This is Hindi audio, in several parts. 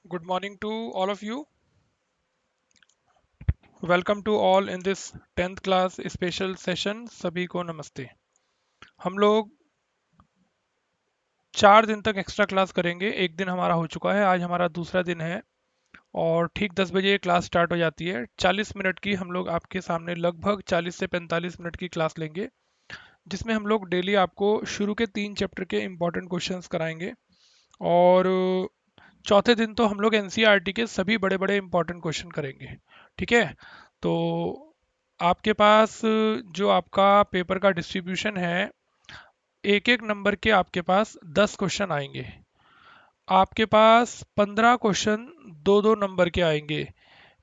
Good morning to all of you. Welcome to all in this 10th class special session. सभी को नमस्ते। हम लोग 4 दिन तक एक्स्ट्रा क्लास करेंगे। एक दिन हमारा हो चुका है, आज हमारा दूसरा दिन है और ठीक 10 बजे क्लास स्टार्ट हो जाती है। 40 मिनट की हम लोग आपके सामने लगभग 40 से 45 मिनट की क्लास लेंगे, जिसमें हम लोग डेली आपको शुरू के 3 चैप्टर के इम्पोर्टेंट क्वेश्चंस कराएंगे और चौथे दिन तो हम लोग एनसीईआरटी के सभी बड़े बड़े इंपॉर्टेंट क्वेश्चन करेंगे। ठीक है, तो आपके पास जो आपका पेपर का डिस्ट्रीब्यूशन है, एक एक नंबर के आपके पास 10 क्वेश्चन आएंगे। आपके पास 15 क्वेश्चन दो दो नंबर के आएंगे।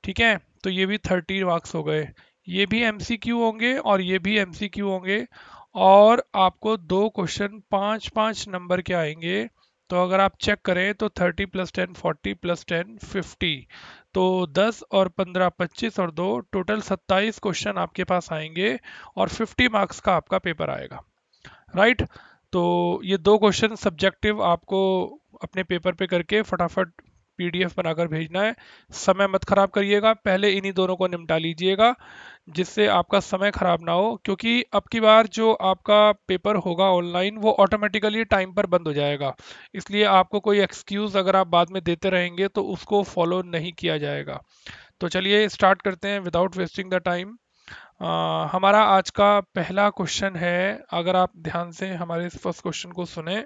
ठीक है, तो ये भी 30 मार्क्स हो गए। ये भी एमसीक्यू होंगे और ये भी एमसीक्यू होंगे और आपको 2 क्वेश्चन 5 5 नंबर के आएंगे। तो अगर आप चेक करें तो 30 + 10 40 + 10 50। तो 10 और 15 25 और 2 टोटल 27 क्वेश्चन आपके पास आएंगे और 50 मार्क्स का आपका पेपर आएगा। राइट, तो ये 2 क्वेश्चन सब्जेक्टिव आपको अपने पेपर पे करके फटाफट पीडीएफ बनाकर भेजना है। समय मत खराब करिएगा, पहले इन्हीं दोनों को निपटा लीजिएगा जिससे आपका समय खराब ना हो, क्योंकि अब की बार जो आपका पेपर होगा ऑनलाइन वो ऑटोमेटिकली टाइम पर बंद हो जाएगा। इसलिए आपको कोई एक्सक्यूज अगर आप बाद में देते रहेंगे तो उसको फॉलो नहीं किया जाएगा। तो चलिए स्टार्ट करते हैं विदाउट वेस्टिंग द टाइम। हमारा आज का पहला क्वेश्चन है, अगर आप ध्यान से हमारे इस फर्स्ट क्वेश्चन को सुने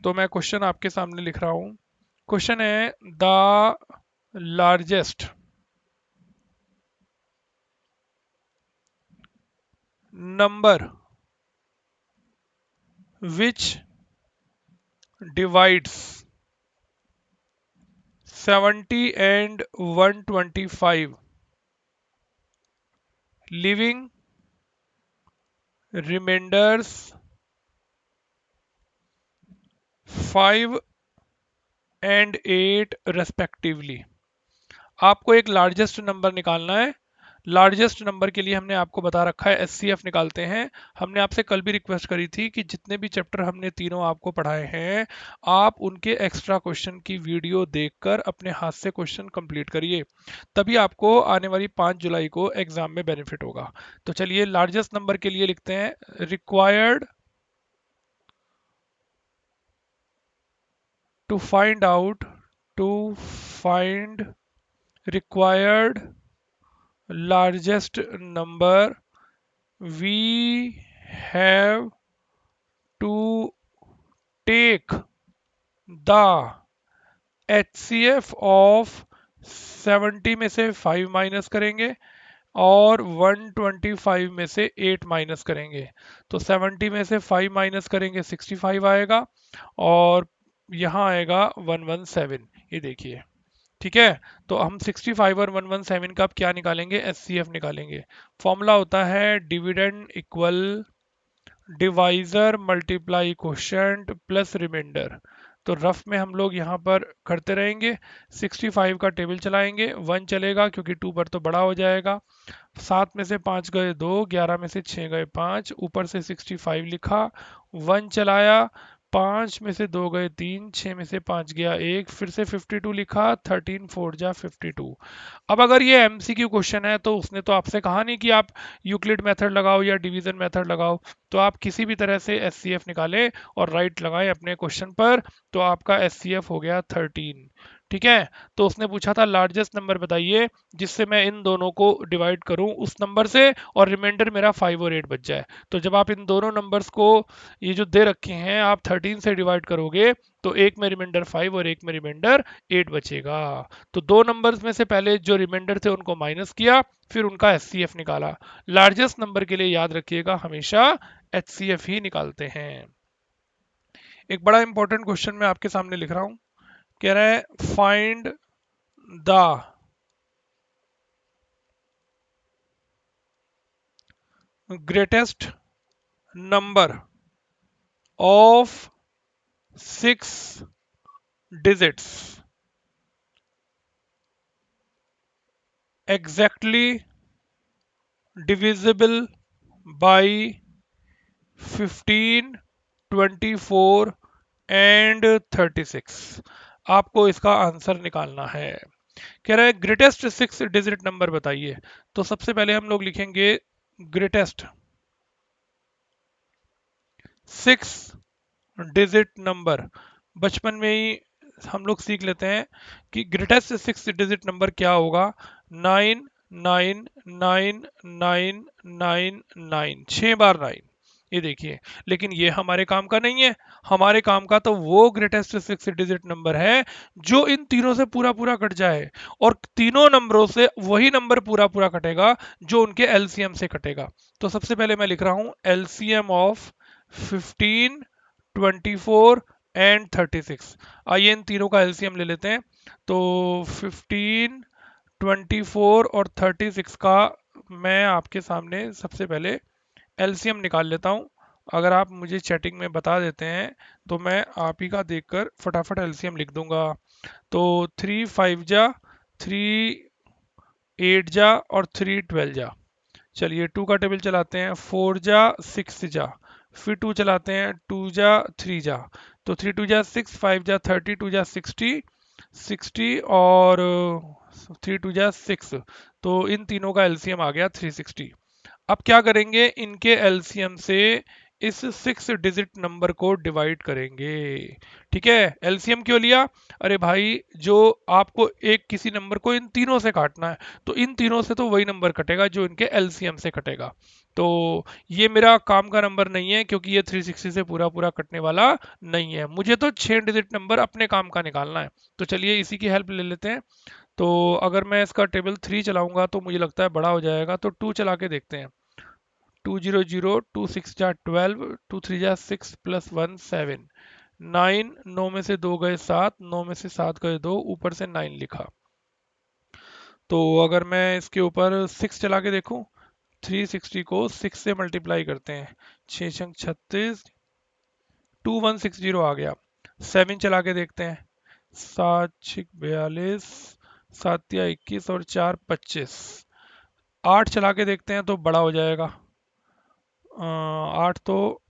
तो मैं क्वेश्चन आपके सामने लिख रहा हूँ। क्वेश्चन है the largest number which divides 70 and 125, leaving remainders 5 and 8 respectively। आपको एक लार्जेस्ट नंबर निकालना है। लार्जेस्ट नंबर के लिए हमने आपको बता रखा है एचसीएफ निकालते हैं। हमने आपसे कल भी रिक्वेस्ट करी थी कि जितने भी चैप्टर हमने तीनों आपको पढ़ाए हैं, आप उनके एक्स्ट्रा क्वेश्चन की वीडियो देखकर अपने हाथ से क्वेश्चन कंप्लीट करिए, तभी आपको आने वाली 5 जुलाई को एग्जाम में बेनिफिट होगा। तो चलिए लार्जेस्ट नंबर के लिए लिखते हैं required to find out to find required largest number, we have to take the HCF of 70 में से 5 माइनस करेंगे और 125 में से 8 माइनस करेंगे। तो 70 में से 5 माइनस करेंगे 65 आएगा और यहाँ आएगा 117। ये देखिए, ठीक है। तो हम 65 और 117 का अब क्या निकालेंगे, एचसीएफ निकालेंगे। फॉर्मूला होता है dividend equal divisor multiply quotient plus remainder. तो रफ में हम लोग यहाँ पर करते रहेंगे। 65 का टेबल चलाएंगे, 1 चलेगा क्योंकि 2 पर तो बड़ा हो जाएगा। 7 में से 5 गए 2, 11 में से 6 गए 5, ऊपर से 65 लिखा, 1 चलाया, 5 में से 2 गए 3, 6 में से 5 गया 1, फिर से 52 लिखा, 13 4 जा 52। अब अगर ये एमसीक्यू क्वेश्चन है तो उसने तो आपसे कहा नहीं कि आप यूक्लिड मेथड लगाओ या डिवीजन मेथड लगाओ, तो आप किसी भी तरह से एचसीएफ निकालें और राइट लगाएं अपने क्वेश्चन पर, तो आपका एचसीएफ हो गया 13। ठीक है, तो उसने पूछा था लार्जेस्ट नंबर बताइए जिससे मैं इन दोनों को डिवाइड करूं उस नंबर से और रिमाइंडर मेरा 5 और 8 बच जाए। तो जब आप इन दोनों नंबर्स को ये जो दे रखे हैं आप 13 से डिवाइड करोगे तो एक में रिमाइंडर 5 और एक में रिमाइंडर 8 बचेगा। तो दो नंबर्स में से पहले जो रिमाइंडर थे उनको माइनस किया, फिर उनका एचसीएफ निकाला। लार्जेस्ट नंबर के लिए याद रखिएगा हमेशा एचसीएफ ही निकालते हैं। एक बड़ा इंपॉर्टेंट क्वेश्चन मैं आपके सामने लिख रहा हूं। कह रहा है find the greatest number of 6 digits exactly divisible by 15 24 and 36। आपको इसका आंसर निकालना है। कह रहा है ग्रेटेस्ट 6 डिजिट नंबर बताइए। तो सबसे पहले हम लोग लिखेंगे ग्रेटेस्ट 6 डिजिट नंबर। बचपन में ही हम लोग सीख लेते हैं कि ग्रेटेस्ट 6 डिजिट नंबर क्या होगा। 9 9 9 9 9 6 बार 9। ये देखिए, लेकिन ये हमारे काम का नहीं है। हमारे काम का तो वो ग्रेटेस्ट 6 डिजिट नंबर है जो इन तीनों से पूरा पूरा कट जाए, और तीनों नंबरों से वही नंबर पूरा पूरा कटेगा जो उनके एलसीएम से कटेगा। तो सबसे पहले मैं लिख रहा हूं एलसीएम ऑफ 15, 24 एंड 36। आइए इन तीनों का एलसीएम ले लेते हैं। तो 15, 24 और 36 का मैं आपके सामने सबसे पहले एलसीएम निकाल लेता हूं। अगर आप मुझे चैटिंग में बता देते हैं तो मैं आप ही का देखकर फटाफट एलसीएम लिख दूंगा। तो 3 5 जा, 3 8 जा और 3 12 जा। चलिए 2 का टेबल चलाते हैं। 4 जा, 6 जा, फिर 2 चलाते हैं। 2 जा, 3 जा, तो 3 2 जा 6, 5 जा 30, 2 जा 60, 60 और 3 2 जा 6। तो इन तीनों का एलसीएम आ गया 360। अब क्या करेंगे, इनके एलसीएम से इस 6 डिजिट नंबर को डिवाइड करेंगे। ठीक है, एलसीएम क्यों लिया? अरे भाई, जो आपको एक किसी नंबर को इन तीनों से काटना है, तो इन तीनों से तो वही नंबर कटेगा जो इनके एलसीएम से कटेगा। तो ये मेरा काम का नंबर नहीं है, क्योंकि ये 360 से पूरा पूरा कटने वाला नहीं है। मुझे तो 6 डिजिट नंबर अपने काम का निकालना है। तो चलिए इसी की हेल्प ले लेते हैं। तो अगर मैं इसका टेबल 3 चलाऊंगा तो मुझे लगता है बड़ा हो जाएगा, तो 2 चला के देखते हैं। 2 0 0, 2 6 जा 12, 2 3 जा 6 प्लस 1 7, 9, 9 में से 2 गए 7, 9 में से 7 गए 2, ऊपर से 9 लिखा। तो अगर मैं इसके ऊपर 6 चला के देखूं, 360 को 6 से मल्टीप्लाई करते हैं। 6 छंग 36, 2160 आ गया। 7 चला के देखते हैं। 7 6 42, 7 या 21 और 4 25। 8 चला के देखते हैं तो बड़ा हो जाएगा। 8 तो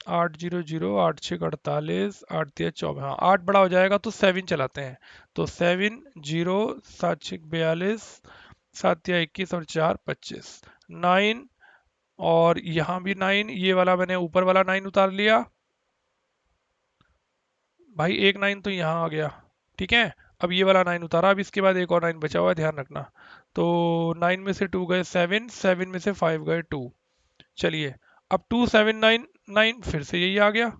8 0 0, 8 6 48, 8 3 24, हाँ 8 बड़ा हो जाएगा, तो 7 चलाते हैं। तो 7 0, 7 6 42, 7 या 21 और 4 25, 9। और यहाँ भी 9, ये वाला मैंने ऊपर वाला 9 उतार लिया भाई। एक 9 तो यहाँ आ गया। ठीक है, अब ये वाला 9 उतारा, अब इसके बाद एक और 9 बचा हुआ है, ध्यान रखना। तो 9 में से 2 गए 7, 7 में से 5 गए 2। चलिए, अब 2 7 9 9 फिर से यही आ गया।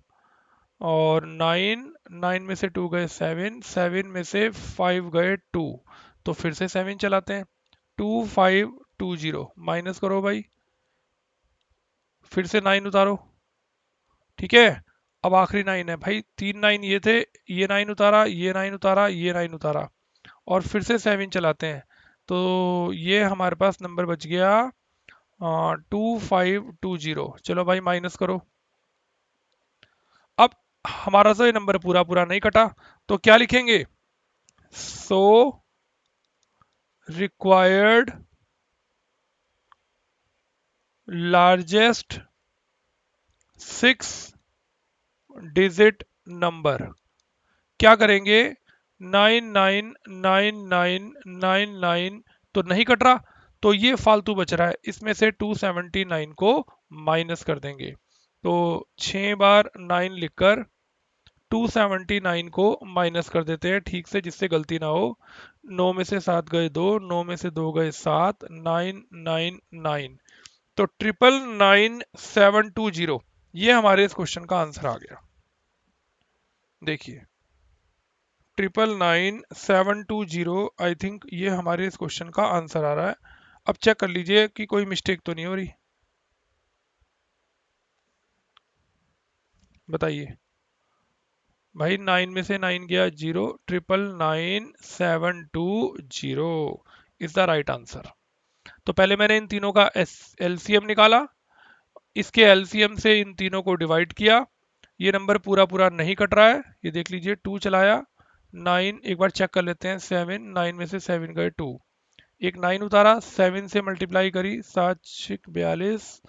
और 9, 9 में से 2 गए 7, 7 में से 5 गए 2। तो फिर से 7 चलाते हैं। 2 5 2 0 माइनस करो भाई, फिर से 9 उतारो। ठीक है, अब आखिरी 9 है भाई। 3 9 ये थे, ये 9 उतारा, ये 9 उतारा, ये 9 उतारा, और फिर से 7 चलाते हैं। तो ये हमारे पास नंबर बच गया 2520। चलो भाई माइनस करो। अब हमारा तो ये नंबर पूरा पूरा नहीं कटा, तो क्या लिखेंगे? So required largest 6 digit number. क्या करेंगे? 999999 तो नहीं कट रहा, तो ये फालतू बच रहा है, इसमें से 279 को माइनस कर देंगे। तो 6 बार 9 लिखकर 279 को माइनस कर देते हैं ठीक से, जिससे गलती ना हो। 9 में से 7 गए 2, 9 में से 2 गए 7, 999। तो 999720, ये हमारे इस क्वेश्चन का आंसर आ गया। देखिए 999720, आई थिंक ये हमारे इस क्वेश्चन का आंसर आ रहा है। अब चेक कर लीजिए कि कोई मिस्टेक तो नहीं हो रही, बताइए भाई। 9 में से 9 गया 0, 999720 इज द राइट आंसर। तो पहले मैंने इन तीनों का एलसीएम निकाला, इसके एलसीएम से इन तीनों को डिवाइड किया। ये नंबर पूरा पूरा नहीं कट रहा है, ये देख लीजिए। 2 चलाया, 9 एक बार चेक कर लेते हैं। 7, 9 में से 7 गए 2, एक 9 उतारा, 7 से मल्टीप्लाई करी, 7 6 42,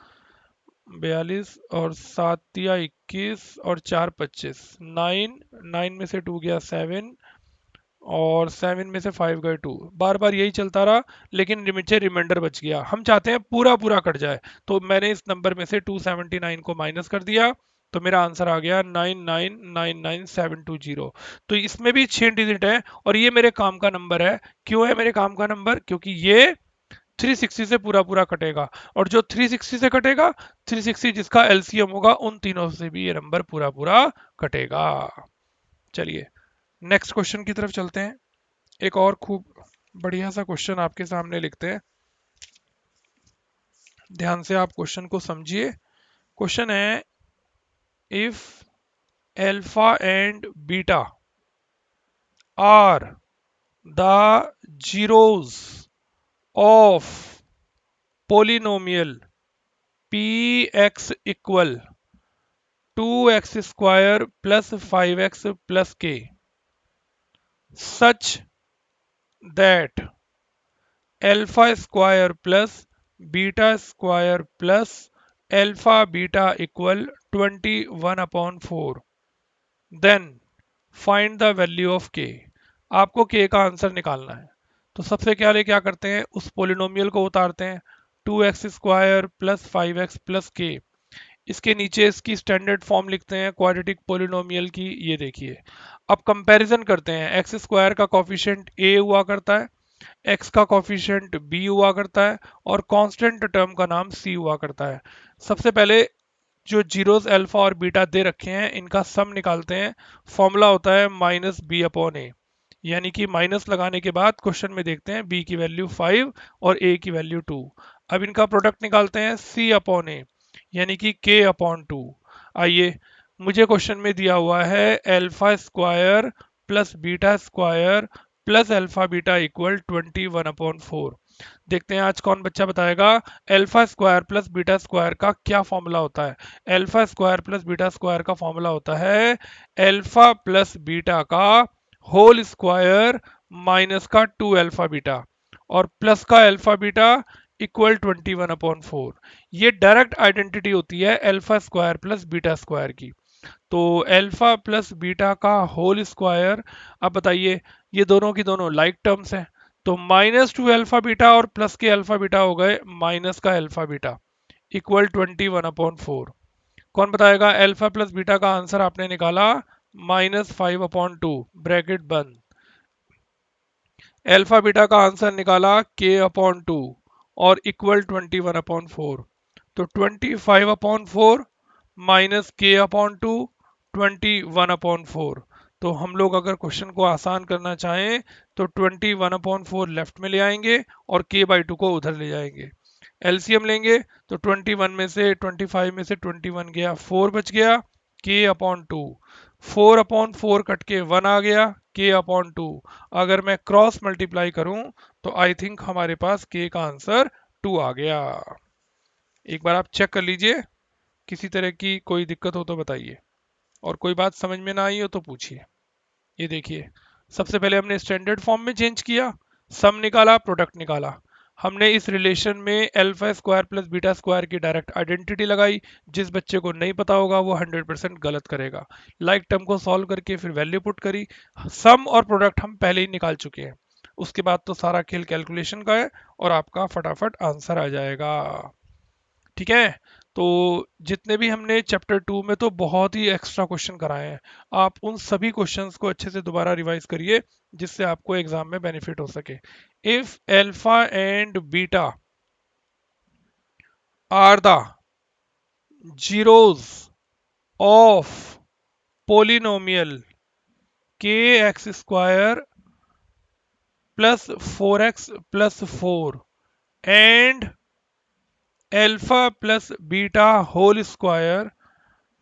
42 और 7 या 21 और 4 25, 9, 9 में से 2 गया 7 और 7 में से 5 गए 2, बार बार यही चलता रहा, लेकिन मुझे रिमाइंडर बच गया। हम चाहते हैं पूरा पूरा कट जाए, तो मैंने इस नंबर में से 279 को माइनस कर दिया, तो मेरा आंसर आ गया 9999720। तो इसमें भी 6 डिजिट है और ये मेरे काम का नंबर है। क्यों है मेरे काम का नंबर? क्योंकि ये 360 से पूरा पूरा कटेगा, और जो 360 से कटेगा, 360 जिसका एलसीएम होगा, उन तीनों से भी ये नंबर पूरा पूरा कटेगा। चलिए नेक्स्ट क्वेश्चन की तरफ चलते हैं। एक और खूब बढ़िया सा क्वेश्चन आपके सामने लिखते हैं, ध्यान से आप क्वेश्चन को समझिए। क्वेश्चन है, if alpha and beta are the zeros of polynomial px equal 2x square plus 5x plus k such that alpha square plus beta square plus alpha beta equal 21 upon 4, then find the value of k। आपको k का आंसर निकालना है। तो सबसे पहले क्या करते हैं, उस पोलिनोमियल को उतारते हैं, 2x square plus 5x plus के। इसके नीचे इसकी स्टैंडर्ड फॉर्म लिखते हैं क्वाड्रेटिक पोलिनोमियल की, ये देखिए। अब कंपैरिजन करते हैं, एक्स स्क्वायर का कॉफिशिएंट ए हुआ करता है, एक्स का कॉफिशिएंट बी हुआ करता है, और कांस्टेंट टर्म का नाम सी हुआ करता है। सबसे पहले जो जीरोस अल्फा और बीटा दे रखे हैं, इनका सम निकालते हैं। फॉर्मूला होता है माइनस बी अपॉन ए, यानी कि माइनस लगाने के बाद क्वेश्चन में देखते हैं बी की वैल्यू 5 और ए की वैल्यू 2। अब इनका प्रोडक्ट निकालते हैं, सी अपॉन ए यानी कि के अपॉन 2। आइए, मुझे क्वेश्चन में दिया हुआ है alpha square plus beta square plus alpha beta equal 21/4। देखते हैं आज कौन बच्चा बताएगा alpha square plus beta square का क्या फॉर्मूला होता है। Alpha square plus beta square का फॉर्मूला होता है अल्फा प्लस बीटा का होल स्क्वायर माइनस का 2 अल्फा बीटा और प्लस का अल्फा बीटा इक्वल 21/4। ये डायरेक्ट आइडेंटिटी होती है alpha square plus beta square की। तो अल्फा प्लस बीटा का होल स्क्वायर, अब बताइए, ये दोनों की दोनों लाइक टर्म्स हैं, तो -2 अल्फा बीटा और प्लस के अल्फा बीटा हो गए माइनस का अल्फा बीटा इक्वल 21/4। कौन बताएगा? अल्फा प्लस बीटा का आंसर आपने निकाला -5/2 ब्रैकेट बंद। अल्फा बीटा का आंसर निकाला k/2 और इक्वल 21/4। तो 25/4 माइनस k/2 21/4। तो हम लोग अगर क्वेश्चन को आसान करना चाहें तो 21/4 लेफ्ट में ले आएंगे और k/2 को उधर ले जाएंगे। एलसीएम लेंगे तो 21 में से 25 में से 21 गया, 4 बच गया, k/2। 4/4 कट के 1 आ गया, k/2। अगर मैं क्रॉस मल्टीप्लाई करूं तो आई थिंक हमारे पास k का आंसर 2 आ गया। एक बार आप चेक कर लीजिए, किसी तरह की कोई दिक्कत हो तो बताइए, और कोई बात समझ में ना आई हो तो पूछिए। ये देखिए, सबसे पहले हमने स्टैंडर्ड फॉर्म में चेंज किया, सम निकाला, प्रोडक्ट निकाला। हमने इस रिलेशन में alpha square plus beta square की डायरेक्ट आइडेंटिटी लगाई। जिस बच्चे को नहीं पता होगा वो 100% गलत करेगा। लाइक टर्म को सॉल्व करके फिर वैल्यू पुट करी। सम और प्रोडक्ट हम पहले ही निकाल चुके हैं। उसके बाद तो सारा खेल कैलकुलेशन का है और आपका फटाफट आंसर आ जाएगा। ठीक है, तो जितने भी हमने चैप्टर 2 में तो बहुत ही एक्स्ट्रा क्वेश्चन कराए हैं, आप उन सभी क्वेश्चंस को अच्छे से दोबारा रिवाइज करिए जिससे आपको एग्जाम में बेनिफिट हो सके। If alpha and beta are the zeros of polynomial k x square plus 4x plus 4 and alpha plus beta whole square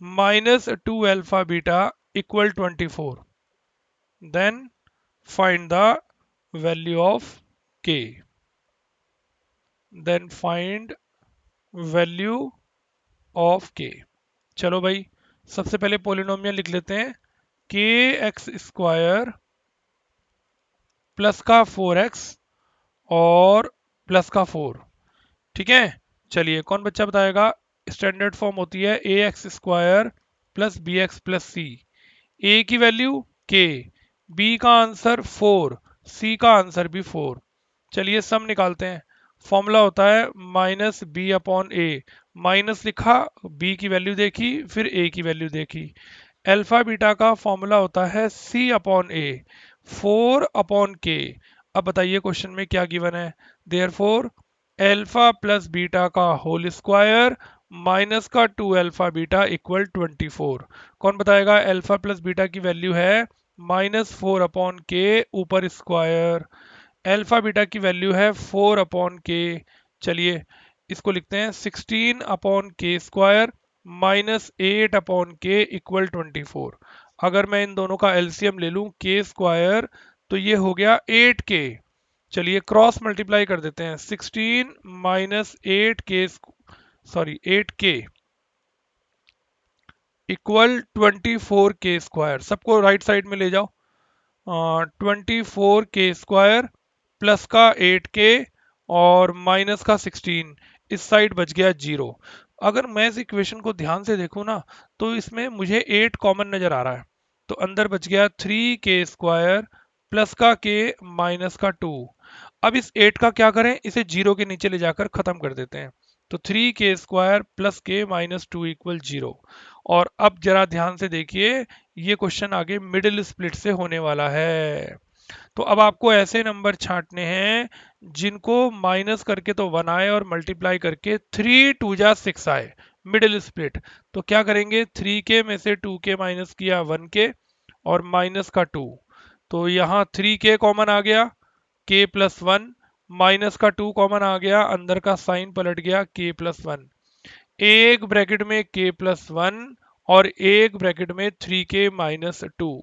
-2 alpha beta equal 24, then find the value of k। Then find value of k। चलो भाई, सबसे पहले पोलिनोमियल लिख लेते हैं, के एक्स स्क्वायर प्लस का 4x और प्लस का 4। ठीक है, चलिए कौन बच्चा बताएगा स्टैंडर्ड फॉर्म होती है a x square plus b x plus c. A की वैल्यू के, बी का आंसर 4, सी का आंसर भी 4। चलिए सम निकालते हैं। फॉर्मूला होता है माइनस बी अपॉन ए। माइनस लिखा, बी की वैल्यू देखी, फिर ए की वैल्यू देखी। अल्फा बीटा का फॉर्मूला होता है सी अपॉन ए, 4/k। अब बताइए क्वेश्चन में क्या गिवन है। देयरफॉर अल्फा प्लस बीटा का होल स्क्वायर माइनस का 2 अल्फा बीटा इक्वल 24। कौन बताएगा। अल्फा प्लस बीटा की वैल्यू है -4/k ऊपर स्क्वायर। अल्फा बीटा की वैल्यू है 4/k। चलिए इसको लिखते हैं 16/k स्क्वायर -8/k इक्वल 24। अगर मैं इन दोनों का एलसीएम ले लूं के स्क्वायर, तो ये हो गया 8k। चलिए क्रॉस मल्टीप्लाई कर देते हैं। 16 minus 8k, sorry 8k equal 24k square. सबको राइट साइड में ले जाओ। 24k स्क्वायर प्लस का 8k और माइनस का 16, इस साइड बच गया 0। अगर मैं इस इक्वेशन को ध्यान से देखूं ना, तो इसमें मुझे 8 कॉमन नजर आ रहा है। तो अंदर बच गया 3k स्क्वायर प्लस का k माइनस का 2। अब इस 8 का क्या करें, इसे 0 के नीचे ले जाकर खत्म कर देते हैं। तो 3k square plus k minus 2 equal 0। और अब जरा ध्यान से देखिए, ये क्वेश्चन आगे मिडिल स्प्लिट से होने वाला है। तो अब आपको ऐसे नंबर छांटने हैं जिनको माइनस करके तो 1 आए और मल्टीप्लाई करके 3 2 जा 6 आए। Middle split. तो क्या करेंगे, 3k में से 2k माइनस किया 1k और माइनस का 2। तो यहाँ 3k कॉमन आ गया, k प्लस 1, माइनस का 2 कॉमन आ गया, अंदर का साइन पलट गया k प्लस 1। एक ब्रैकेट में k प्लस 1 और एक ब्रैकेट में 3k माइनस 2।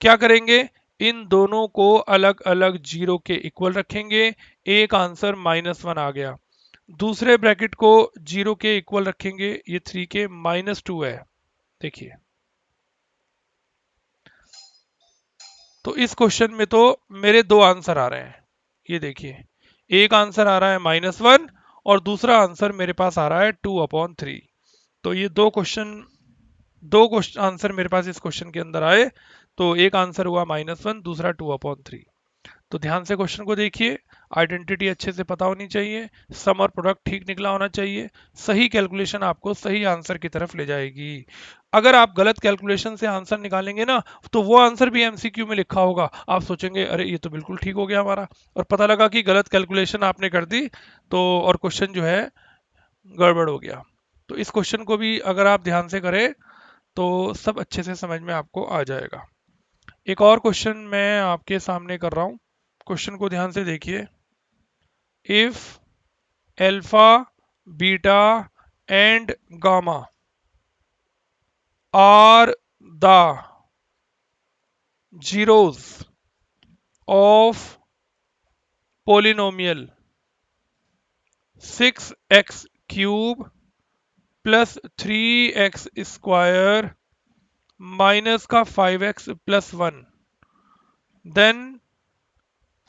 क्या करेंगे, इन दोनों को अलग अलग 0 के इक्वल रखेंगे। एक आंसर -1 आ गया। दूसरे ब्रैकेट को 0 के इक्वल रखेंगे, ये 3k माइनस 2 है। देखिए, तो इस क्वेश्चन में तो मेरे दो आंसर आ रहे हैं। ये देखिए, एक आंसर आ रहा है -1 और दूसरा आंसर मेरे पास आ रहा है 2/3। तो ये दो क्वेश्चन आंसर मेरे पास इस क्वेश्चन के अंदर आए। तो एक आंसर हुआ -1, दूसरा 2/3। तो ध्यान से क्वेश्चन को देखिए। आइडेंटिटी अच्छे से पता होनी चाहिए, सम और प्रोडक्ट ठीक निकला होना चाहिए। सही कैलकुलेशन आपको सही आंसर की तरफ ले जाएगी। अगर आप गलत कैलकुलेशन से आंसर निकालेंगे ना, तो वो आंसर भी एमसीक्यू में लिखा होगा। आप सोचेंगे अरे ये तो बिल्कुल ठीक हो गया हमारा, और पता लगा कि गलत कैलकुलेशन आपने कर दी, तो और क्वेश्चन जो है गड़बड़ हो गया। तो इस क्वेश्चन को भी अगर आप ध्यान से करें तो सब अच्छे से समझ में आपको आ जाएगा। एक और क्वेश्चन मैं आपके सामने कर रहा हूं। क्वेश्चन को ध्यान से देखिए। If alpha beta and gamma are the zeros of polynomial 6x cube plus 3x square minus का 5x plus 1, then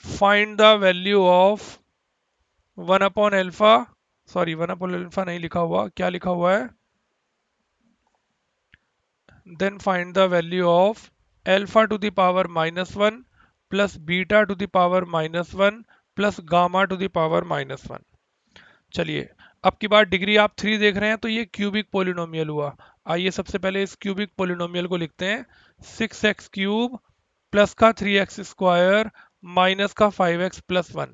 find the value of 1/अल्फा, सॉरी 1/अल्फा नहीं लिखा हुआ, क्या लिखा हुआ है, then find the value of alpha to the power -1 plus beta to the power -1 plus gamma to the power -1। चलिए, अब की बार डिग्री आप 3 देख रहे हैं, तो ये क्यूबिक पोलिनोमियल हुआ। आइए सबसे पहले इस क्यूबिक पोलिनोमियल को लिखते हैं। 6x क्यूब प्लस का 3x स्क्वायर माइनस का 5x प्लस 1।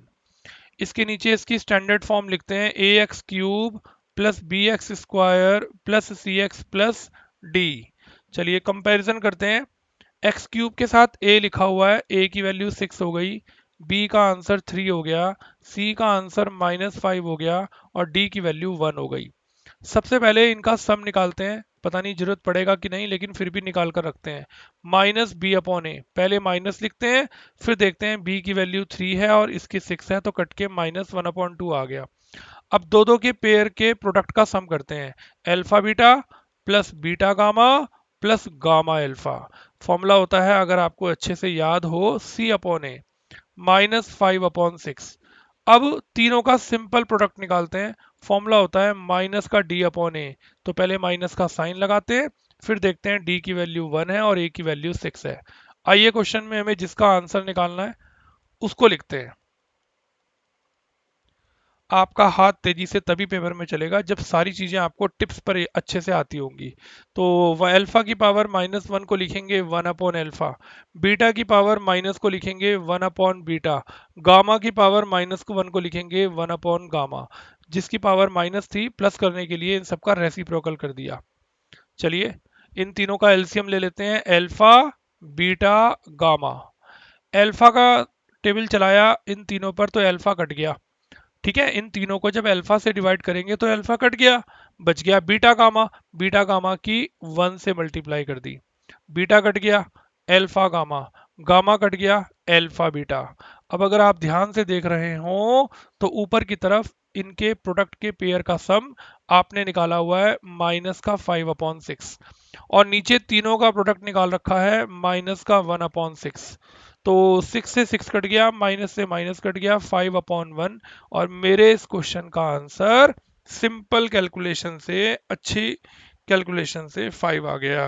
इसके नीचे इसकी स्टैंडर्ड फॉर्म लिखते हैं। A x cube plus b x square plus c x plus d. चलिए कंपैरिजन करते हैं। एक्स क्यूब के साथ ए लिखा हुआ है, ए की वैल्यू 6 हो गई, बी का आंसर 3 हो गया, सी का आंसर -5 हो गया और डी की वैल्यू 1 हो गई। सबसे पहले इनका सम निकालते हैं। पता नहीं जरूरत पड़ेगा कि नहीं, लेकिन फिर भी निकाल कर रखते हैं। माइनस बी अपॉन ए, पहले माइनस लिखते हैं, फिर देखते हैं बी की वैल्यू 3 है और इसकी 6 है, तो कट के -1/2 आ गया। अब दो दो के पेयर के प्रोडक्ट का सम करते हैं। Alpha beta plus beta gamma plus gamma alpha. Formula होता है, अगर आपको अच्छे से याद हो, C/A -5/6। अब तीनों का सिंपल प्रोडक्ट निकालते हैं। फॉर्मूला होता है माइनस का डी अपॉन ए। तो पहले माइनस का साइन लगाते हैं, फिर देखते हैं डी की वैल्यू 1 है और ए की वैल्यू 6 है। आइए क्वेश्चन में हमें जिसका आंसर निकालना है उसको लिखते हैं। आपका हाथ तेजी से तभी पेपर में चलेगा जब सारी चीजें आपको टिप्स पर अच्छे से आती होंगी। तो अल्फा की पावर -1 को लिखेंगे 1 अपॉन अल्फा, बीटा की पावर माइनस को लिखेंगे 1 अपॉन बीटा, गामा की पावर -1 को लिखेंगे 1 अपॉन गामा। जिसकी पावर माइनस थी प्लस करने के लिए इन सबका रेसिप्रोकल कर दिया। चलिए इन तीनों का एलसीएम ले लेते हैं, अल्फा बीटा गामा। अल्फा का टेबल चलाया इन तीनों पर तो अल्फा कट गया। ठीक है, इन तीनों को जब अल्फा से डिवाइड करेंगे तो अल्फा कट गया, बच गया बीटा गामा। बीटा गामा की 1 से मल्टीप्लाई कर दी, बीटा कट गया, अल्फा गामा, गामा कट गया, अल्फा बीटा। अब अगर आप ध्यान से देख रहे हो तो ऊपर की तरफ इनके प्रोडक्ट के पेयर का सम आपने निकाला हुआ है -5/6 और नीचे तीनों का प्रोडक्ट निकाल रखा है -1/6। तो 6 से 6 कट गया, माइनस से माइनस कट गया, 5/1 और मेरे इस क्वेश्चन का आंसर सिंपल कैलकुलेशन से, अच्छी कैलकुलेशन से 5 आ गया।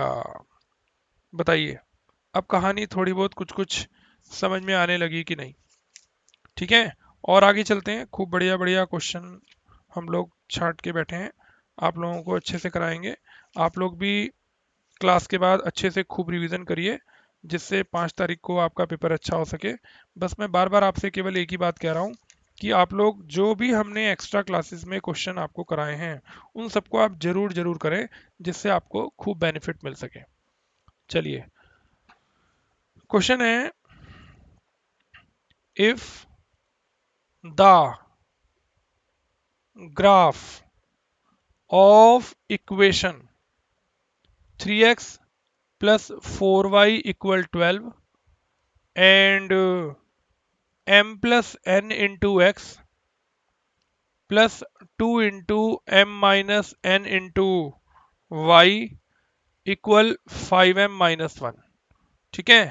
बताइए अब कहानी थोड़ी बहुत कुछ कुछ समझ में आने लगी कि नहीं? ठीक है, और आगे चलते हैं। खूब बढ़िया बढ़िया क्वेश्चन हम लोग छांट के बैठे हैं, आप लोगों को अच्छे से कराएंगे। आप लोग भी क्लास के बाद अच्छे से खूब रिवीजन करिए जिससे 5 तारीख को आपका पेपर अच्छा हो सके। बस मैं बार बार आपसे केवल एक ही बात कह रहा हूँ कि आप लोग जो भी हमने एक्स्ट्रा क्लासेस में क्वेश्चन आपको कराए हैं उन सबको आप जरूर जरूर करें जिससे आपको खूब बेनिफिट मिल सके। चलिए क्वेश्चन है, if the graph of equation 3x plus 4y equal 12 and m plus n into x plus 2 into m minus n into y equal 5m minus 1। ठीक है,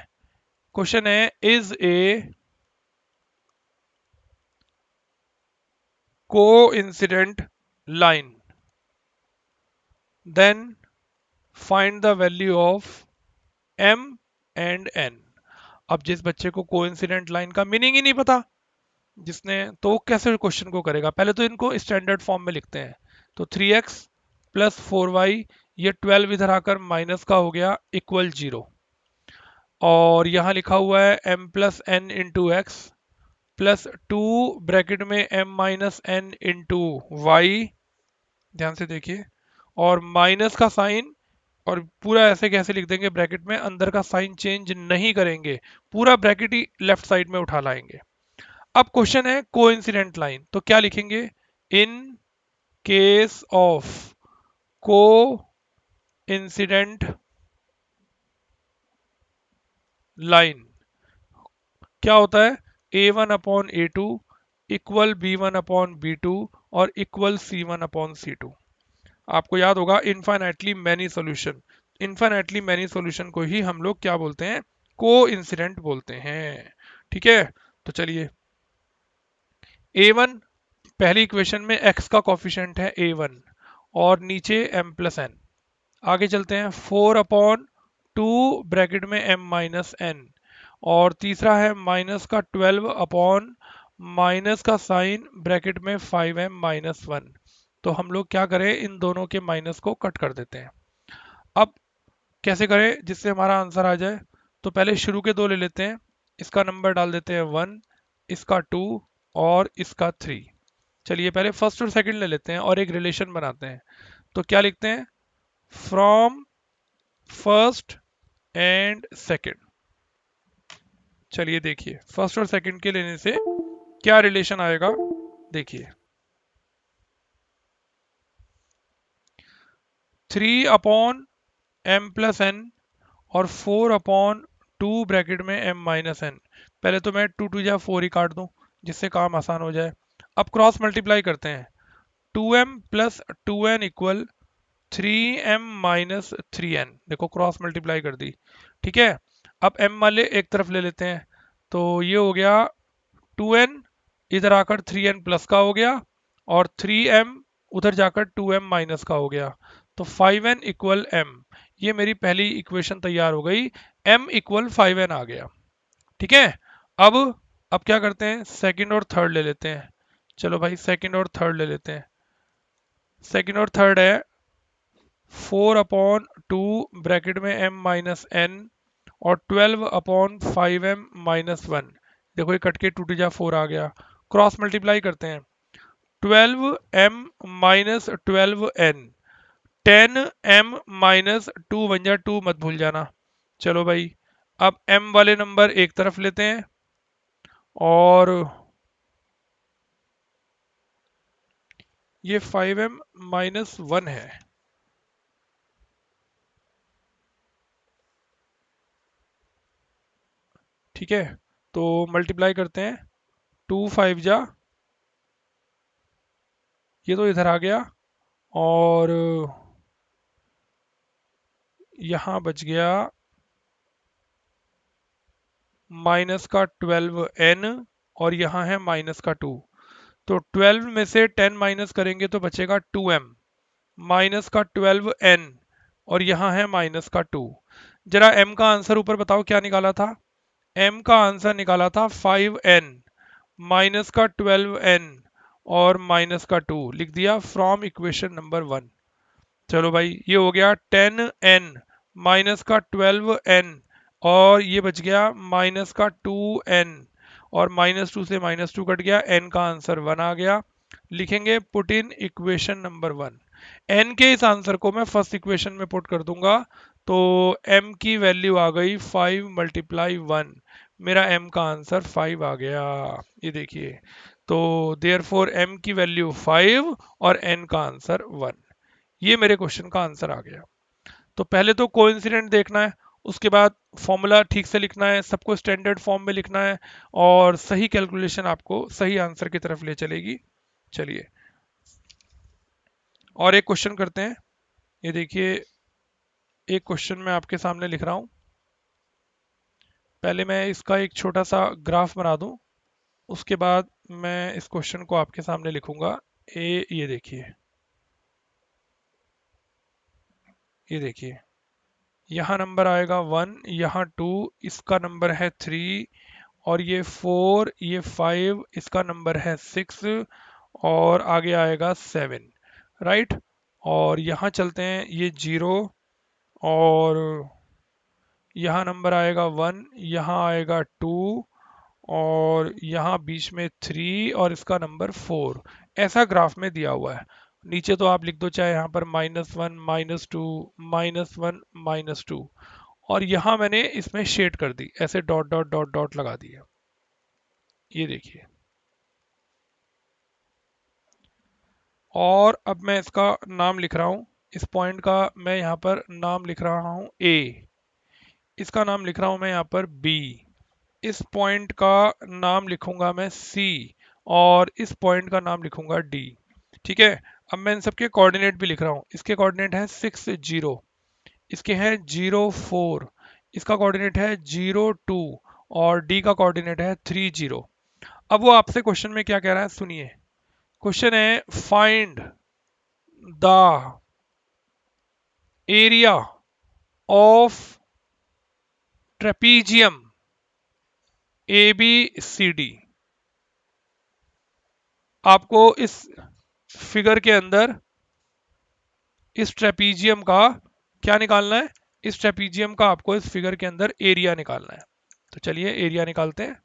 क्वेश्चन है is a coincident line then find the value of m and n। अब जिस बच्चे को कोइंसिडेंट लाइन का मीनिंग ही नहीं पता जिसने, तो वो कैसे क्वेश्चन को करेगा? पहले तो इनको स्टैंडर्ड फॉर्म में लिखते हैं। तो 3x प्लस 4y, ये 12 इधर आकर माइनस का हो गया इक्वल 0, और यहाँ लिखा हुआ है m plus N into X plus 2 bracket में m minus N into Y. ध्यान से देखिए, और माइनस का साइन, और पूरा ऐसे कैसे लिख देंगे ब्रैकेट में, अंदर का साइन चेंज नहीं करेंगे, पूरा ब्रैकेट ही लेफ्ट साइड में उठा लाएंगे। अब क्वेश्चन है कोइंसिडेंट लाइन, तो क्या लिखेंगे? इन केस ऑफ को इंसिडेंट लाइन क्या होता है? a1/a2 इक्वल b1/b2 और इक्वल c1/c2। आपको याद होगा infinitely many solution, infinitely many solution को ही हम लोग क्या बोलते हैं? को इंसिडेंट बोलते हैं। ठीक है, तो चलिए a1, पहली इक्वेशन में x का कॉफिशिएंट है a1 और नीचे m प्लस एन। आगे चलते हैं, 4/2 ब्रैकेट में m माइनस एन, और तीसरा है माइनस का 12 अपॉन माइनस का साइन ब्रैकेट में 5m माइनस 1। तो हम लोग क्या करें, इन दोनों के माइनस को कट कर देते हैं। अब कैसे करें जिससे हमारा आंसर आ जाए? तो पहले शुरू के दो ले लेते हैं, इसका नंबर डाल देते हैं 1, इसका 2 और इसका 3। चलिए पहले फर्स्ट और सेकंड ले लेते हैं और एक रिलेशन बनाते हैं। तो क्या लिखते हैं? From first and second. चलिए देखिए फर्स्ट और सेकंड के लेने से क्या रिलेशन आएगा, देखिए 3/m प्लस एन और 4/2 ब्रैकेट में m माइनस एन। पहले तो मैं 2 2 या 4 ही काट दूं जिससे काम आसान हो जाए। अब क्रॉस मल्टीप्लाई करते हैं, 2m plus 2n equal 3m minus 3n। देखो क्रॉस मल्टीप्लाई कर दी। ठीक है, अब m वाले एक तरफ ले लेते हैं, तो ये हो गया 2n इधर आकर 3n प्लस का हो गया और 3m उधर जाकर 2m माइनस का हो गया, तो 5n इक्वल m। ये मेरी पहली इक्वेशन तैयार हो गई, m इक्वल 5n आ गया। ठीक है। अब अब क्या करते हैं, सेकंड और थर्ड ले लेते हैं। चलो भाई सेकंड और थर्ड ले लेते हैं। सेकंड और थर्ड है 4/2 ब्रैकेट में m माइनस n और 12/5m-1। देखो ये कट के 2 जा 4 आ गया, क्रॉस मल्टीप्लाई करते हैं। 12m minus 12n, 10m minus 2 मत भूल जाना। चलो भाई अब m वाले नंबर एक तरफ लेते हैं और ये 5m-1 है। ठीक है, तो मल्टीप्लाई करते हैं। 2 5 जा, ये तो इधर आ गया और यहाँ बच गया माइनस का 12n और यहाँ है माइनस का 2। तो 12 में से 10 माइनस करेंगे तो बचेगा 2m माइनस का 12n और यहाँ है माइनस का 2। जरा m का आंसर ऊपर बताओ क्या निकाला था। m का आंसर निकाला था 5n माइनस का 12n और माइनस का 2, लिख दिया फ्रॉम इक्वेशन नंबर 1। चलो भाई ये हो गया 10n माइनस का 12n और ये बच गया माइनस का 2n और -2 से -2 कट गया, n का आंसर 1 आ गया। लिखेंगे put in equation number 1। n के इस आंसर को मैं फर्स्ट इक्वेशन में पुट कर दूंगा, तो m की वैल्यू आ गई 5 × 1। मेरा m का आंसर 5 आ गया, ये देखिए। तो देयर फोर m की वैल्यू 5 और n का आंसर 1। ये मेरे क्वेश्चन का आंसर आ गया। तो पहले तो कोइंसिडेंट देखना है, उसके बाद फॉर्मूला ठीक से लिखना है, सबको स्टैंडर्ड फॉर्म में लिखना है और सही कैलकुलेशन आपको सही आंसर की तरफ ले चलेगी। चलिए और एक क्वेश्चन करते हैं। ये देखिए एक क्वेश्चन मैं आपके सामने लिख रहा हूं। पहले मैं इसका एक छोटा सा ग्राफ बना दूं, उसके बाद मैं इस क्वेश्चन को आपके सामने लिखूंगा। ये देखिए, ये देखिए यहाँ नंबर आएगा 1, यहाँ 2, इसका नंबर है 3 और ये 4, ये 5, इसका नंबर है 6 और आगे आएगा 7, राइट। और यहाँ चलते हैं, ये 0 और यहाँ नंबर आएगा 1, यहाँ आएगा 2 और यहाँ बीच में 3 और इसका नंबर 4। ऐसा ग्राफ में दिया हुआ है। नीचे तो आप लिख दो चाहे यहाँ पर -1 -2 -1 -2 और यहाँ मैंने इसमें शेड कर दी, ऐसे डॉट डॉट डॉट डॉट लगा दिया। ये देखिए, और अब मैं इसका नाम लिख रहा हूँ। इस पॉइंट का मैं यहाँ पर नाम लिख रहा हूँ A, इसका नाम लिख रहा हूँ मैं यहाँ पर B, इस पॉइंट का नाम लिखूंगा मैं C और इस पॉइंट का नाम लिखूंगा D। ठीक है, अब मैं इन सबके कोऑर्डिनेट भी लिख रहा हूँ। इसके कोऑर्डिनेट है 6 0, इसके हैं 0 4, इसका कोऑर्डिनेट है 0 2 और D का कोऑर्डिनेट है 3 0। अब वो आपसे क्वेश्चन में क्या कह रहा है सुनिए। क्वेश्चन है find the area of trapezium ABCD। आपको इस फिगर के अंदर इस ट्रेपीजियम का क्या निकालना है, इस ट्रेपीजियम का आपको इस फिगर के अंदर एरिया निकालना है। तो चलिए एरिया निकालते हैं।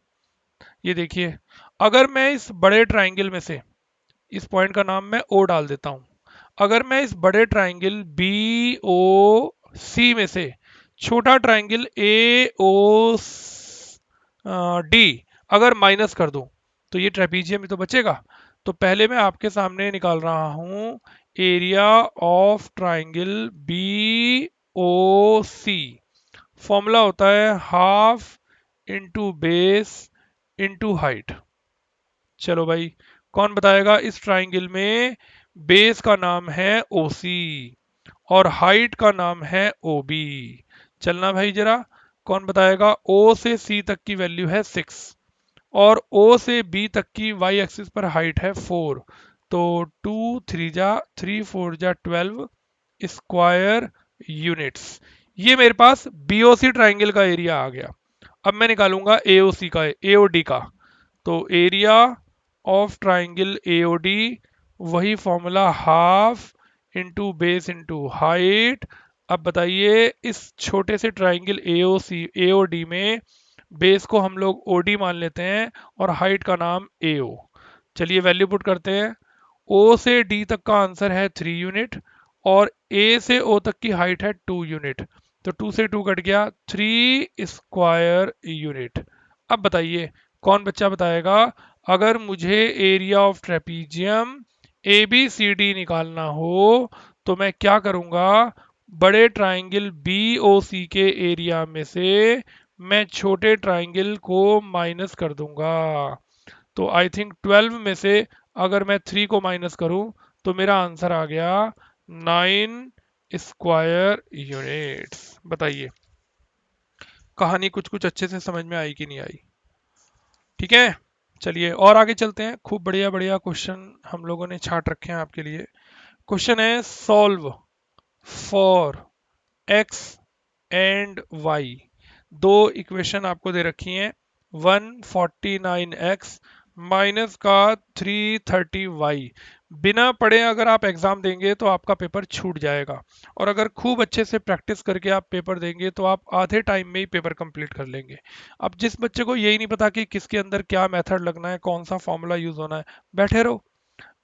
ये देखिए, अगर मैं इस बड़े ट्राइंगल में से, इस पॉइंट का नाम मैं O डाल देता हूं, अगर मैं इस बड़े ट्राइंगल BOC में से छोटा ट्राइंगल AOD अगर माइनस कर दूं तो ये ट्रेपीजियम तो बचेगा। तो पहले मैं आपके सामने निकाल रहा हूं area of triangle BOC। Formula होता है half into base into height. चलो भाई कौन बताएगा, इस ट्राइंगल में बेस का नाम है OC और हाइट का नाम है OB। चलना भाई जरा, कौन बताएगा। O से C तक की वैल्यू है 6 और O से B तक की y एक्सिस पर हाइट है 4, तो 2 3 जा 3 4 जा 12 स्क्वायर यूनिट्स। ये मेरे पास BOC ट्राइंगल का एरिया आ गया। अब मैं निकालूंगा AOC का, AOD का। तो एरिया ऑफ ट्राइंगल AOD, वही formula half into base into height. अब बताइए इस छोटे से ट्राइंगल AOD में बेस को हम लोग OD मान लेते हैं और हाइट का नाम AO। चलिए वैल्यू पुट करते हैं। O से D तक का आंसर है 3 यूनिट और A से O तक की हाइट है 2 यूनिट। तो 2 से 2 कट गया, 3 स्क्वायर यूनिट। अब बताइए कौन बच्चा बताएगा, अगर मुझे एरिया ऑफ ट्रेपीजियम ABCD निकालना हो तो मैं क्या करूंगा, बड़े ट्राइंगल BOC के एरिया में से मैं छोटे ट्राइंगल को माइनस कर दूंगा। तो आई थिंक 12 में से अगर मैं 3 को माइनस करूं तो मेरा आंसर आ गया 9 स्क्वायर यूनिट्स। बताइए कहानी कुछ कुछ अच्छे से समझ में आई कि नहीं आई? ठीक है, चलिए और आगे चलते हैं। खूब बढ़िया बढ़िया क्वेश्चन हम लोगों ने छाट रखे हैं आपके लिए। क्वेश्चन है solve for X and Y. दो इक्वेशन आपको दे रखी हैं, 149x माइनस का 330y। बिना पढ़े अगर आप एग्जाम देंगे तो आपका पेपर छूट जाएगा, और अगर खूब अच्छे से प्रैक्टिस करके आप पेपर देंगे तो आप आधे टाइम में ही पेपर कंप्लीट कर लेंगे। अब जिस बच्चे को यही नहीं पता कि किसके अंदर क्या मेथड लगना है, कौन सा फॉर्मूला यूज होना है, बैठे रहो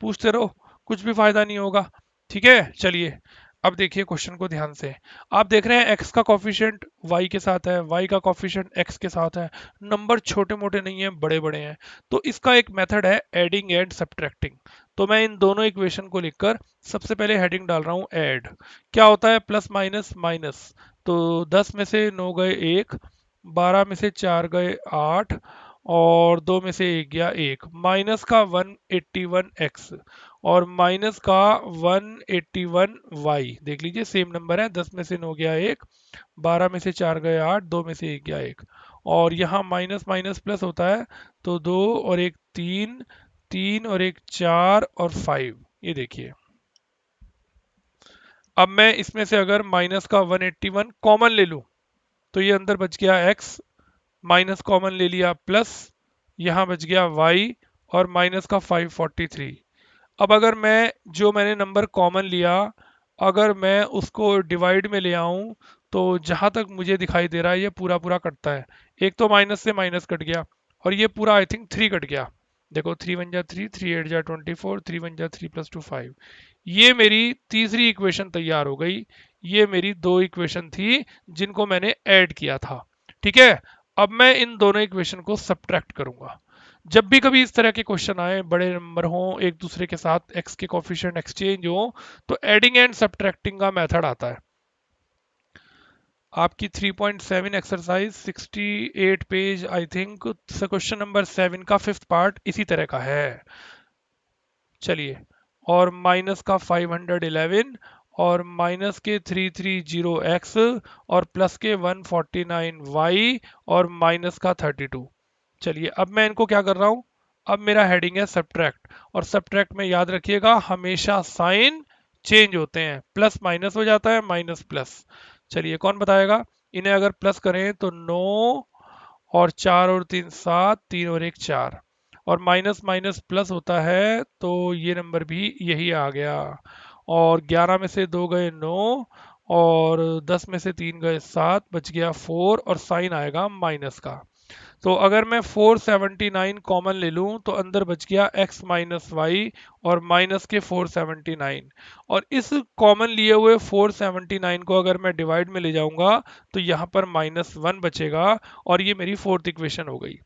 पूछते रहो, कुछ भी फायदा नहीं होगा। ठीक है, चलिए अब देखिए क्वेश्चन को ध्यान से। आप देख रहे हैं x का कॉफिशिएंट y के साथ है, y का कॉफिशिएंट x के साथ है, नंबर छोटे मोटे नहीं है, बड़े बड़े हैं। तो इसका एक मेथड है एडिंग एंड सब्ट्रैक्टिंग। तो मैं इन दोनों इक्वेशन को लिखकर सबसे पहले हेडिंग डाल रहा हूं ऐड। क्या होता है प्लस माइनस माइनस, तो 10 में से 9 गए 1, 12 में से 4 गए 8, और 2 में से 1 गया 1, माइनस का 181x और माइनस का 181y। देख लीजिए सेम नंबर है, 10 में से 9 गया 1, 12 में से 4 गए 8, 2 में से 1 गया 1, और यहाँ माइनस माइनस प्लस होता है, तो 2 और 1 3, 3 और 1 4 और 5। ये देखिए अब मैं इसमें से अगर माइनस का 181 कॉमन ले लूं तो ये अंदर बच गया x, माइनस कॉमन ले लिया प्लस, यहाँ बच गया y, और माइनस का 543। अब अगर मैं जो मैंने नंबर कॉमन लिया अगर मैं उसको डिवाइड में ले आऊं तो जहां तक मुझे दिखाई दे रहा है ये पूरा पूरा कटता है। एक तो माइनस से माइनस कट गया और ये पूरा आई थिंक 3 कट गया। देखो 3 1 जा 3, 3 8 जा 24, 3 1 जा 3 + 2 5। ये मेरी तीसरी इक्वेशन तैयार हो गई। ये मेरी दो इक्वेशन थी जिनको मैंने ऐड किया था। ठीक है, अब मैं इन दोनों इक्वेशन को सब्ट्रैक्ट करूंगा। जब भी कभी इस तरह के क्वेश्चन आए, बड़े नंबर हों एक दूसरे के साथ, एक्स के कोफिशिएंट एक्सचेंज हो, तो एडिंग एंड सब्ट्रैक्टिंग का मेथड आता है। आपकी 3.7 exercise 68 page I think, question number 7 का 5th पार्ट इसी तरह का है। चलिए, और माइनस का 511 और माइनस के 330x और प्लस के 149y और माइनस का 32। चलिए अब मैं इनको क्या कर रहा हूं, अब मेरा हेडिंग है सब्ट्रैक्ट, और सब्ट्रैक्ट में याद रखिएगा हमेशा साइन चेंज होते हैं, प्लस माइनस हो जाता है, माइनस प्लस। चलिए कौन बताएगा, इन्हें अगर प्लस करें तो 9 और 4 और 3 7, 3 और 1 4, और माइनस माइनस प्लस होता है, तो ये नंबर भी यही आ गया। और 11 में से 2 गए 9 और 10 में से 3 गए 7, बच गया 4 और साइन आएगा माइनस का। तो अगर मैं 479 कॉमन ले लूं तो अंदर बच गया x माइनस वाई और माइनस के 479, और इस कॉमन लिए हुए 479 को अगर मैं डिवाइड में ले जाऊंगा तो यहाँ पर -1 बचेगा, और ये मेरी फोर्थ इक्वेशन हो गई।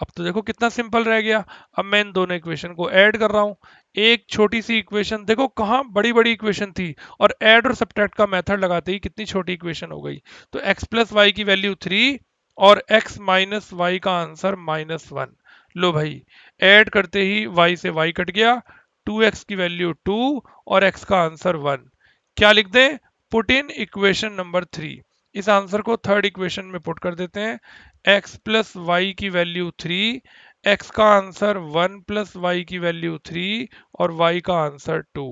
अब तो देखो कितना सिंपल रह गया। अब मैं इन दोनों इक्वेशन को ऐड कर रहा हूँ। एक छोटी सी इक्वेशन, देखो कहाँ बड़ी बड़ी इक्वेशन थी, और ऐड और सब्ट्रैक्ट का मेथड लगाते ही कितनी छोटी इक्वेशन हो गई। तो x प्लस वाई की वैल्यू 3 और x माइनस वाई का आंसर -1। लो भाई, ऐड करते ही y से y कट गया, 2x की वैल्यू 2 और x का आंसर 1। क्या लिख दें, पुट इन इक्वेशन नंबर 3। इस आंसर को थर्ड इक्वेशन में पुट कर देते हैं। x प्लस वाई की वैल्यू 3, x का आंसर 1 प्लस वाई की वैल्यू 3 और y का आंसर 2।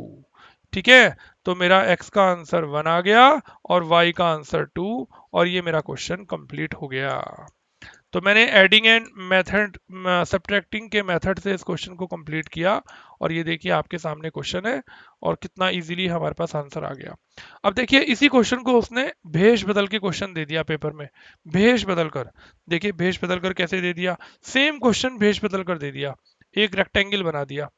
ठीक है, तो मेरा x का आंसर 1 आ गया और y का आंसर 2, और ये मेरा क्वेश्चन कंप्लीट हो गया। तो मैंने एडिंग एंड मेथड सब्ट्रैक्टिंग के मेथड से इस क्वेश्चन को कंप्लीट किया, और ये देखिए आपके सामने क्वेश्चन है और कितना इजीली हमारे पास आंसर आ गया। अब देखिए इसी क्वेश्चन को उसने भेष बदल के क्वेश्चन दे दिया पेपर में, भेष बदल कर। देखिए भेष बदल कर कैसे दे दिया, सेम क्वेश्चन भेष बदल कर दे दिया। एक रेक्टेंगल बना दिया,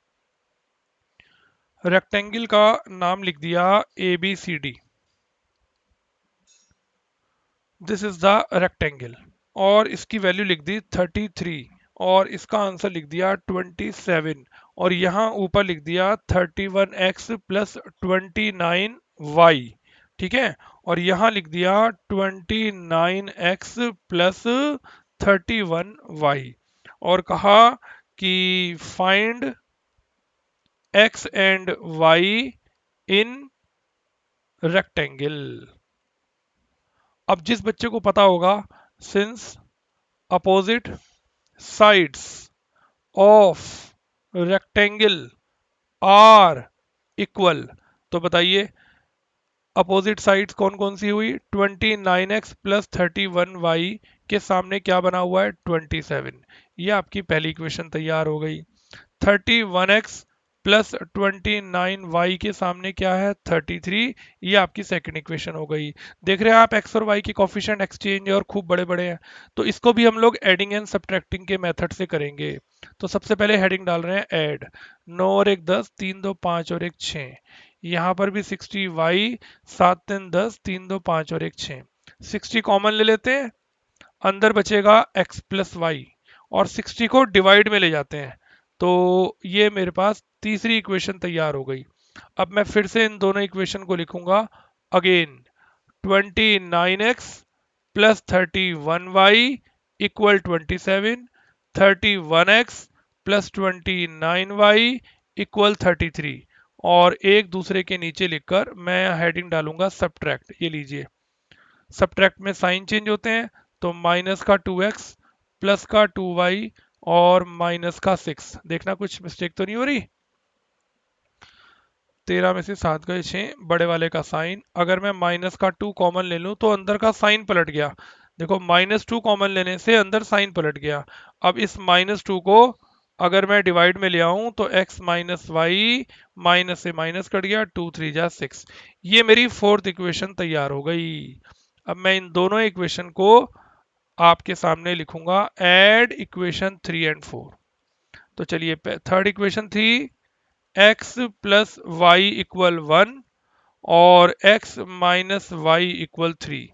रेक्टेंगल का नाम लिख दिया ABCD, this is the rectangle, और इसकी वैल्यू लिख दी 33, और इसका आंसर लिख दिया 27, और यहाँ ऊपर लिख दिया 31x प्लस 29y। ठीक है, और यहाँ लिख दिया 29x प्लस 31y, और कहा कि find x and y in rectangle. अब जिस बच्चे को पता होगा, since opposite sides of rectangle are equal, तो बताइए अपोजिट साइड्स कौन कौन सी हुई, 29x प्लस 31y के सामने क्या बना हुआ है, 27। ये आपकी पहली इक्वेशन तैयार हो गई। 31x प्लस 29y के सामने क्या है, 33। ये आपकी सेकंड इक्वेशन हो गई। देख रहे हैं आप x और y के कोफिशिएंट एक्सचेंज और खूब बड़े बड़े हैं, तो इसको भी हम लोग एडिंग एंड सब्ट्रैक्टिंग के मेथड से करेंगे। तो सबसे पहले हेडिंग डाल रहे हैं ऐड, 9 और 1 10, 3 2 5 और 1 6। यहाँ पर भी 60y, 7 3 10, 3 2 5 और 1 6। 60 कॉमन ले लेते हैं, अंदर बचेगा x प्लस वाई, और 60 को डिवाइड में ले जाते हैं, तो ये मेरे पास तीसरी इक्वेशन तैयार हो गई। अब मैं फिर से इन दोनों इक्वेशन को लिखूंगा again, 29x plus 31y equal 27, 31x plus 29y equal 33, और एक दूसरे के नीचे लिखकर मैं हेडिंग डालूंगा सब्ट्रैक्ट। ये लीजिए, सब्ट्रैक्ट में साइन चेंज होते हैं, तो माइनस का 2x प्लस का 2y और माइनस का 6। देखना कुछ मिस्टेक तो नहीं हो रही। 13 में से 7 गए 6, बड़े वाले का साइन, अगर मैं माइनस का 2 कॉमन ले लूं तो अंदर का साइन पलट गया। देखो -2 कॉमन लेने से अंदर साइन पलट गया। अब इस -2 को अगर मैं डिवाइड में ले आऊं तो x माइनस वाई, माइनस से माइनस कट गया, 2 3 जा 6। ये मेरी फोर्थ इक्वेशन तैयार हो गई। अब मैं इन दोनों इक्वेशन को आपके सामने लिखूंगा, एड इक्वेशन 3 एंड 4। तो चलिए थर्ड इक्वेशन थी x प्लस वाई इक्वल 1 और x माइनस वाई इक्वल 3।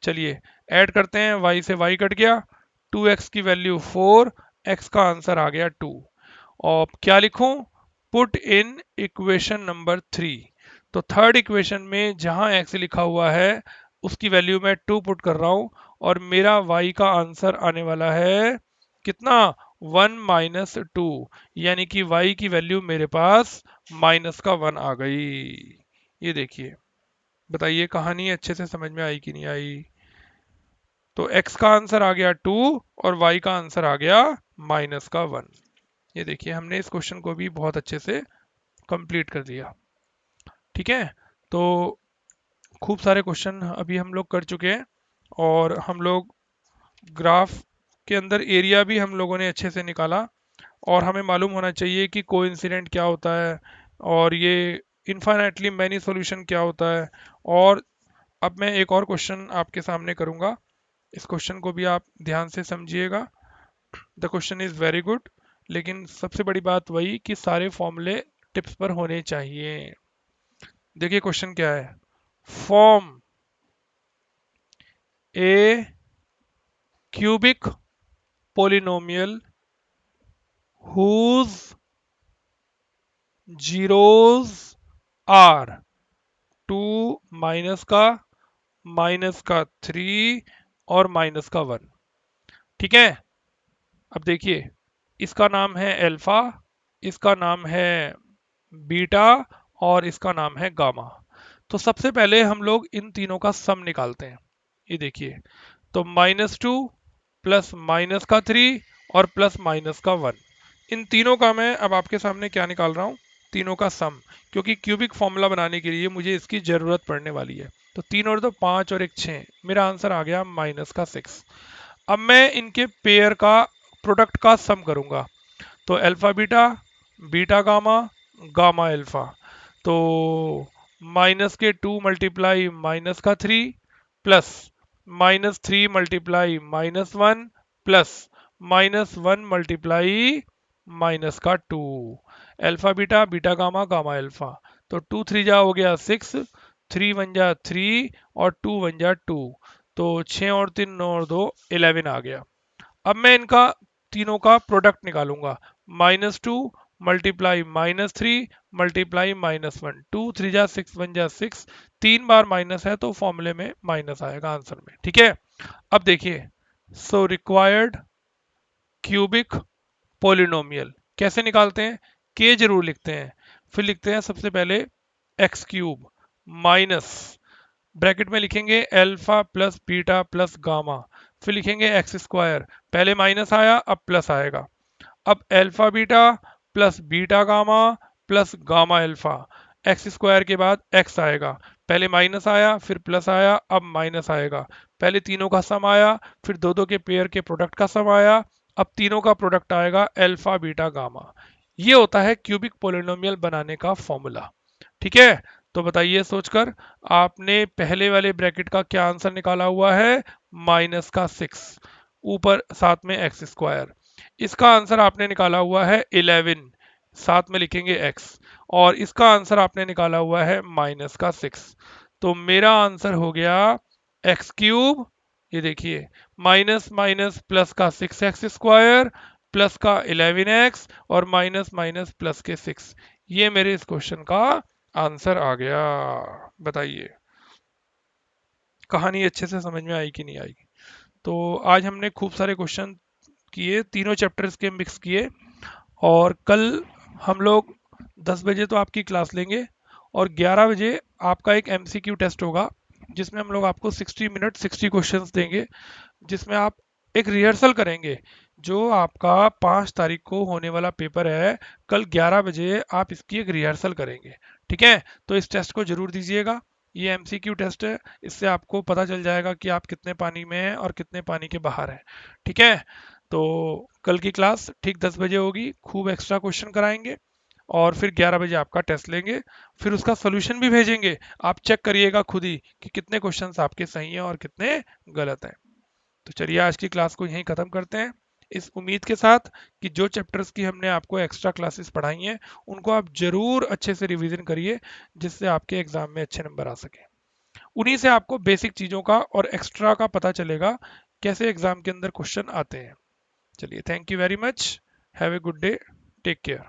चलिए ऐड करते हैं, y से y कट गया, 2x की वैल्यू 4, x का आंसर आ गया 2। और क्या लिखूं, पुट इन इक्वेशन नंबर 3। तो थर्ड इक्वेशन में जहां x लिखा हुआ है उसकी वैल्यू मैं 2 पुट कर रहा हूं, और मेरा y का आंसर आने वाला है कितना, 1 माइनस 2, यानी कि y की वैल्यू मेरे पास माइनस का 1 आ गई। ये देखिए, बताइए कहानी अच्छे से समझ में आई कि नहीं आई। तो x का आंसर आ गया 2 और y का आंसर आ गया माइनस का 1। ये देखिए हमने इस क्वेश्चन को भी बहुत अच्छे से कंप्लीट कर दिया। ठीक है, तो खूब सारे क्वेश्चन अभी हम लोग कर चुके हैं, और हम लोग ग्राफ के अंदर एरिया भी हम लोगों ने अच्छे से निकाला, और हमें मालूम होना चाहिए कि कोइंसिडेंट क्या होता है, और ये इनफाइनाइटली मैनी सॉल्यूशन क्या होता है। और अब मैं एक और क्वेश्चन आपके सामने करूंगा, इस क्वेश्चन को भी आप ध्यान से समझिएगा। The question is very good, लेकिन सबसे बड़ी बात वही कि सारे फॉर्मूले टिप्स पर होने चाहिए। देखिए क्वेश्चन क्या है, form a cubic polynomial whose zeros are 2 minus का 3 और माइनस का 1। ठीक है, अब देखिए इसका नाम है अल्फा, इसका नाम है बीटा, और इसका नाम है गामा। तो सबसे पहले हम लोग इन तीनों का सम निकालते हैं। ये देखिए, तो -2 प्लस माइनस का 3 और प्लस माइनस का 1। इन तीनों का मैं अब आपके सामने क्या निकाल रहा हूँ, तीनों का सम, क्योंकि क्यूबिक फॉर्मूला बनाने के लिए मुझे इसकी जरूरत पड़ने वाली है। तो 3 और 2 5 और 1 6, मेरा आंसर आ गया माइनस का 6। अब मैं इनके पेयर का प्रोडक्ट का सम करूंगा। तो alpha beta, beta gamma, gamma alpha. तो माइनस के 2 मल्टीप्लाई माइनस का 3 plus -3 multiply -1 plus -1 multiply -2। Alpha beta, beta gamma, gamma alpha. तो 2 3 जा हो गया 6, 3 1 जा 3 और 2 1 जा 2। तो 6 और 3 9 और 2 11 आ गया। अब मैं इनका तीनों का प्रोडक्ट निकालूंगा। -2 मल्टीप्लाई -3 मल्टीप्लाई -1। 2 3 जा 6 1 जा 6, 3 बार माइनस है तो फॉर्मूले में माइनस आएगा आंसर में। ठीक है, अब देखिए, सो रिक्वायर्ड क्यूबिक पोलिनोमियल कैसे निकालते हैं, के जरूर लिखते हैं, फिर लिखते हैं सबसे पहले एक्स क्यूब माइनस, ब्रैकेट में लिखेंगे alpha plus beta plus gamma, फिर लिखेंगे एक्स स्क्वायर, पहले माइनस आया अब प्लस आएगा। अब alpha beta plus beta gamma plus gamma alpha, x square के बाद एक्स आएगा, पहले माइनस आया फिर प्लस आया अब माइनस आएगा, पहले तीनों का सम आया फिर दो दो के पेयर के प्रोडक्ट का सम आया, अब तीनों का प्रोडक्ट आएगा अल्फा बीटा गामा। ये होता है क्यूबिक पोलिनोमियल बनाने का फॉर्मूला। ठीक है, तो बताइए सोचकर, आपने पहले वाले ब्रैकेट का क्या आंसर निकाला हुआ है, -6, ऊपर साथ में एक्स स्क्वायर। इसका आंसर आपने निकाला हुआ है 11, साथ में लिखेंगे x, और इसका आंसर आपने निकाला हुआ है -6। तो मेरा आंसर हो गया एक्स क्यूब, ये देखिए, माइनस माइनस प्लस का 6x स्क्वायर प्लस का 11x और माइनस माइनस प्लस के 6। ये मेरे इस क्वेश्चन का आंसर आ गया। बताइए कहानी अच्छे से समझ में आई कि नहीं आई। तो आज हमने खूब सारे क्वेश्चन किए, तीनों चैप्टर्स के मिक्स किए, और कल हम लोग 10 बजे तो आपकी क्लास लेंगे और 11 बजे आपका एक एमसीक्यू टेस्ट होगा, जिसमें हम लोग आपको 60 मिनट 60 क्वेश्चंस देंगे, जिसमें आप एक रिहर्सल करेंगे। जो आपका 5 तारीख को होने वाला पेपर है, कल 11 बजे आप इसकी एक रिहर्सल करेंगे। ठीक है, तो इस टेस्ट को जरूर दीजिएगा। ये एमसीक्यू टेस्ट है, इससे आपको पता चल जाएगा कि आप कितने पानी में हैं और कितने पानी के बाहर हैं। ठीक है, तो कल की क्लास ठीक 10 बजे होगी, खूब एक्स्ट्रा क्वेश्चन कराएंगे और फिर 11 बजे आपका टेस्ट लेंगे, फिर उसका सोल्यूशन भी भेजेंगे। आप चेक करिएगा खुद ही कि कितने क्वेश्चंस आपके सही हैं और कितने गलत हैं। तो चलिए आज की क्लास को यहीं ख़त्म करते हैं, इस उम्मीद के साथ कि जो चैप्टर्स की हमने आपको एक्स्ट्रा क्लासेस पढ़ाई हैं उनको आप जरूर अच्छे से रिवीजन करिए, जिससे आपके एग्जाम में अच्छे नंबर आ सके। उन्हीं से आपको बेसिक चीज़ों का और एक्स्ट्रा का पता चलेगा कैसे एग्जाम के अंदर क्वेश्चन आते हैं। चलिए, thank you very much, have a good day, take care.